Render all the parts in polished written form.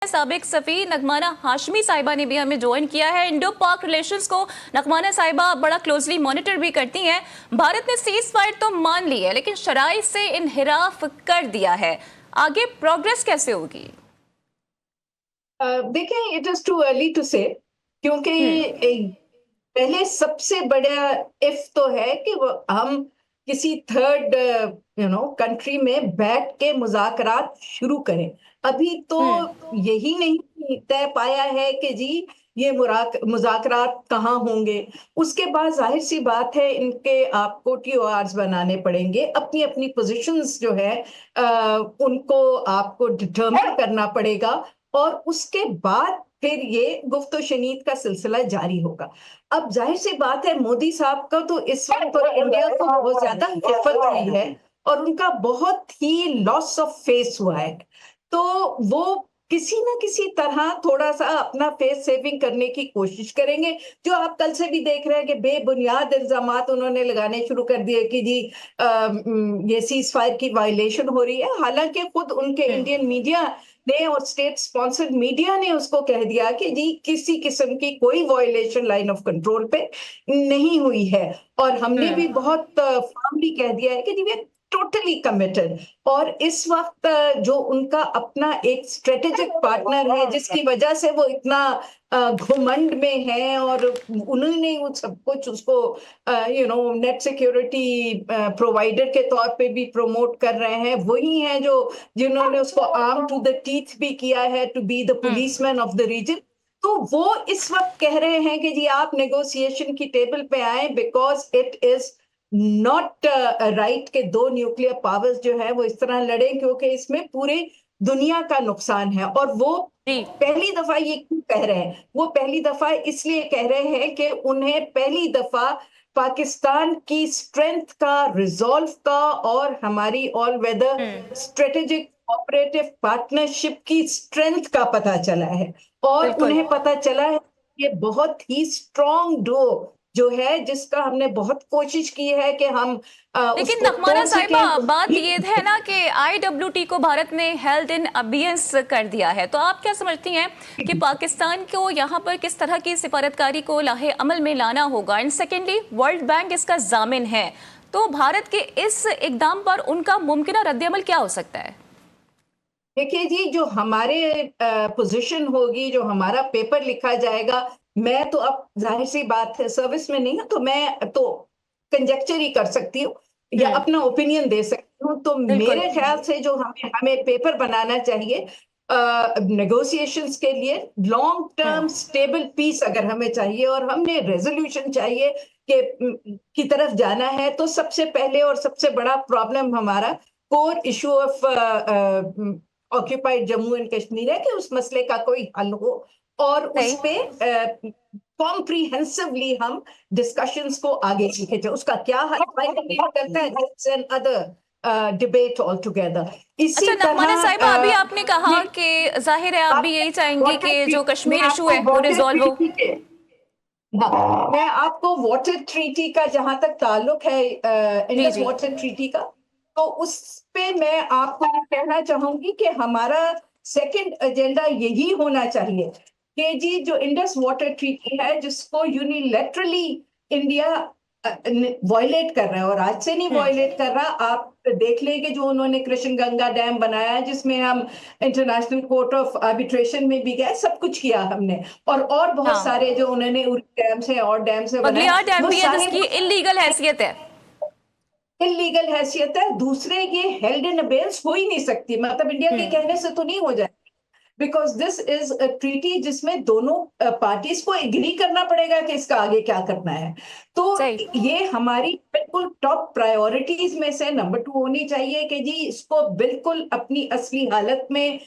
साबिक सफी नगमाना हाशमी साहिबा ने भी हमें ज्वाइन किया है। इंडो पाक रिलेशंस को नगमाना साहिबा बड़ा क्लोजली मॉनिटर भी करती हैं। भारत ने सीज फायर तो मान ली है लेकिन शराइ से इनहिराफ कर दिया है, आगे प्रोग्रेस कैसे होगी? देखें, it is too early to say, क्योंकि पहले सबसे बड़ा इफ तो है कि हम किसी थर्ड कंट्री में बैठ के मुज़ाकरात शुरू करें। अभी तो यही नहीं तय पाया है कि जी ये मुज़ाकरात कहाँ होंगे। उसके बाद जाहिर सी बात है, इनके आपको TORs बनाने पड़ेंगे, अपनी अपनी पोजीशंस जो है उनको आपको डिटरमिन करना पड़ेगा, और उसके बाद फिर ये गुफ्तो शनीद का सिलसिला जारी होगा। अब जाहिर सी बात है, मोदी साहब का तो इस वक्त तो इंडिया को बहुत ज्यादा हिफत हुई है और उनका बहुत ही लॉस ऑफ फेस हुआ है, तो वो किसी ना किसी तरह थोड़ा सा अपना फेस सेविंग करने की कोशिश करेंगे। जो आप कल से भी देख रहे हैं कि बेबुनियाद इल्जामात उन्होंने लगाने शुरू कर दिए कि जी ये सीज फायर की वायलेशन हो रही है, हालांकि खुद उनके इंडियन मीडिया ने और स्टेट स्पॉन्सर्ड मीडिया ने उसको कह दिया कि जी किसी किस्म की कोई वायलेशन लाइन ऑफ कंट्रोल पे नहीं हुई है। और हमने भी बहुत फर्मली कह दिया है कि जी वे टोटली कमिटेड। और इस वक्त जो उनका अपना एक स्ट्रेटेजिक पार्टनर है, जिसकी वजह से वो इतना घुमंड में है और उन्होंने वो सब कुछ उसको नेट सिक्योरिटी प्रोवाइडर के तौर पे भी प्रमोट कर रहे हैं, वही हैं जो जिन्होंने उसको आर्म टू द टीथ भी किया है to be the policeman of the region. तो वो इस वक्त कह रहे हैं कि जी आप नेगोशिएशन की टेबल पे आए, because it is not right के दो न्यूक्लियर पावर्स जो है वो इस तरह लड़े, क्योंकि इसमें पूरी दुनिया का नुकसान है। और वो पहली दफा ये क्यों कह रहे हैं? वो पहली दफा इसलिए कह रहे हैं कि उन्हें पहली दफा पाकिस्तान की स्ट्रेंथ का, रिजॉल्व का और हमारी all weather strategic operative partnership की स्ट्रेंथ का पता चला है। और उन्हें पता चला है ये बहुत ही स्ट्रॉन्ग डो जो है, जिसका हमने बहुत कोशिश की है कि हम लेकिन उसको नगमाना तोड़ साहिबा, सकें। बात ये है ना कि IWT को भारत ने हेल्ड इन अबियंस कर दिया है, तो आप क्या समझती हैं कि पाकिस्तान को यहाँ पर किस तरह की सिफारतकारी को लाहे अमल में लाना होगा? एंड सेकेंडली, वर्ल्ड बैंक इसका जामिन है, तो भारत के इस इकदाम पर उनका मुमकिन रद्द-ए-अमल क्या हो सकता है? देखिए जी, जो हमारे पोजीशन होगी, जो हमारा पेपर लिखा जाएगा, मैं तो अब जाहिर सी बात है सर्विस में नहीं हूं, तो मैं तो कंजेक्चर ही कर सकती हूँ या अपना ओपिनियन दे सकती हूँ। तो मेरे ख्याल से जो हमें हमें पेपर बनाना चाहिए नेगोशिएशंस के लिए, लॉन्ग टर्म स्टेबल पीस अगर हमें चाहिए और हमने रेजोल्यूशन चाहिए की तरफ जाना है, तो सबसे पहले और सबसे बड़ा प्रॉब्लम हमारा core issue of occupied Jammu and Kashmir है कि उस मसले का कोई हल हो और उस पे कॉम्प्रिहेंसिवली हम डिस्कशंस को आगे लेके जाए। उसका क्या हल करता है, that's an other debate all together. इसी नगमाना तरह साहिबा, अभी आपने कहा कि जाहिर है आप भी यही चाहेंगे कि जो कश्मीर इशू है वो रिजॉल्व हो। मैं आपको वाटर ट्रीटी का जहां तक ताल्लुक है, इंडस वाटर ट्रीटी का, तो उस पे मैं आपको ये कहना चाहूंगी कि हमारा सेकंड एजेंडा यही होना चाहिए कि जी जो इंडस वाटर ट्रीटी है, जिसको यूनिलैटरली इंडिया वायलेट कर रहा है, और आज से नहीं वायलेट कर रहा, आप देख लें कि जो उन्होंने कृष्ण गंगा डैम बनाया है, जिसमें हम इंटरनेशनल कोर्ट ऑफ आर्बिट्रेशन में भी गए, सब कुछ किया हमने, और बहुत सारे जो उन्होंने डैम्स है और डैम्स है बनाए, बगलियार डैम वो भी है सारे जिसकी इल्लीगल हैसियत है। इलीगल हैसियत है। दूसरे, ये हेल्ड इन अबेयंस हो ही नहीं सकती, मतलब इंडिया के कहने से तो नहीं हो जाए, because this is a treaty जिसमें दोनों पार्टीज को एग्री करना पड़ेगा कि इसका आगे क्या करना है। तो ये हमारी बिल्कुल टॉप प्रायोरिटीज में से नंबर 2 होनी चाहिए कि जी इसको बिल्कुल अपनी असली हालत में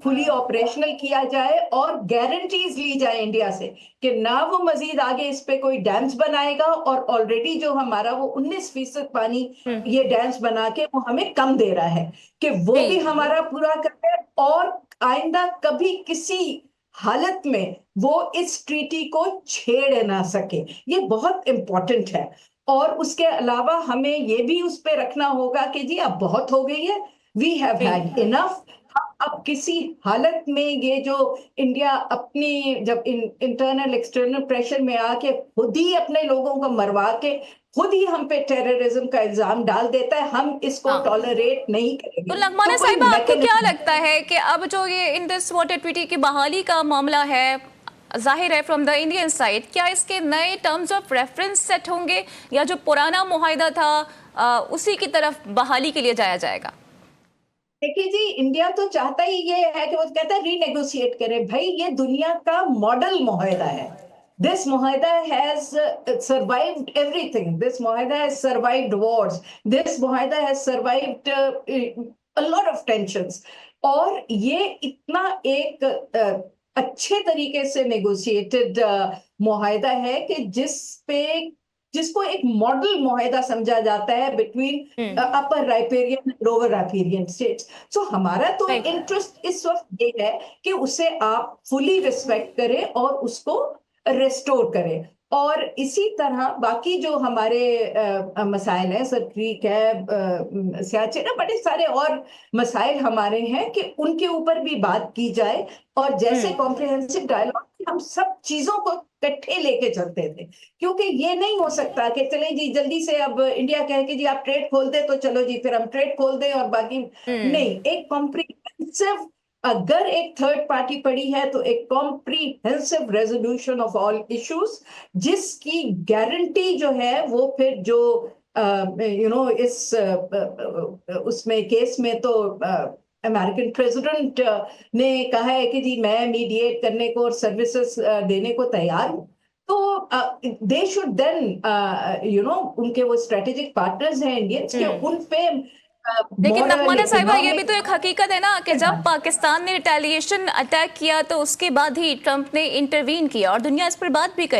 फुली ऑपरेशनल किया जाए और गारंटीज ली जाए इंडिया से कि ना वो मजीद आगे इस पे कोई डैम्स बनाएगा, और ऑलरेडी जो हमारा वो 19% पानी ये डैम्स बना के वो हमें कम दे रहा है, कि वो भी हमारा पूरा करे और आइंदा कभी किसी हालत में वो इस ट्रीटी को छेड़ ना सके। ये बहुत इंपॉर्टेंट है। और उसके अलावा हमें ये भी उस पे रखना होगा कि जी अब बहुत हो गई है, वी हैव हैड इनफ। अब किसी हालत में ये जो इंडिया अपनी जब इंटरनल एक्सटर्नल प्रेशर में आके खुद ही अपने लोगों को मरवा के खुद ही हम पे टेररिज्म का इल्जाम डाल देता है, हम इसको हाँ। टॉलरेट नहीं करेंगे। तो लखमाना कोई साहिबा, आपको क्या mechanism- लगता है कि अब जो ये इन दिस वाटर ट्रीटी की बहाली का मामला है, जाहिर है फ्रॉम द इंडियन साइड, क्या इसके नए टर्म्स ऑफ रेफरेंस सेट होंगे या जो पुराना मुआहिदा था उसी की तरफ बहाली के लिए जाया जाएगा? देखिए जी, इंडिया तो चाहता ही ये है कि वो कहता है रीनेगोशिएट करे। भाई ये दुनिया का मॉडल मुआहिदा है। दिस मुआहिदा हैज सर्वाइव्ड एवरीथिंग। दिस मुआहिदा हैज सर्वाइव्ड वॉर्स। दिस मुआहिदा has survived a lot of tensions. और ये इतना एक अच्छे तरीके से नेगोशिएटेड मुआहिदा है कि जिसको एक मॉडल मुआहिदा समझा जाता है बिटवीन अपर राइपेरियन और लोअर राइपेरियन स्टेट्स। सो हमारा तो इंटरेस्ट इस वक्त ये है कि उसे आप फुली रिस्पेक्ट करें और उसको रेस्टोर करें। और इसी तरह बाकी जो हमारे मसाइल हैं, सर क्रीक है, सियाचिन है, बड़े सारे और मसाइल हमारे हैं कि उनके ऊपर भी बात की जाए। और जैसे कॉम्प्रिहेंसिव डायलॉग हम सब चीजों को इकट्ठे लेके चलते थे, क्योंकि ये नहीं हो सकता कि चले जी जल्दी से अब इंडिया कहे कि जी आप ट्रेड खोल दे तो चलो जी फिर हम ट्रेड खोल दें और बाकी नहीं। एक कॉम्प्रिहेंसिव, अगर एक थर्ड पार्टी पड़ी है तो एक comprehensive resolution of all issues, जिसकी गारंटी जो है वो फिर जो इस उसमें केस में तो अमेरिकन प्रेसिडेंट ने कहा है कि जी मैं मीडिएट करने को और सर्विसेज देने को तैयार हूं। तो दे शुड देन उनके वो स्ट्रेटेजिक पार्टनर्स हैं इंडियंस के, उन पे लेकिन नगमाना साहिबा, ये भी economic- तो एक हकीकत है ना कि जब पाकिस्तान ने रिटेलिएशन अटैक किया तो उसके बाद ही ट्रंप ने इंटरवीन किया और दुनिया इस पर बात भी करी।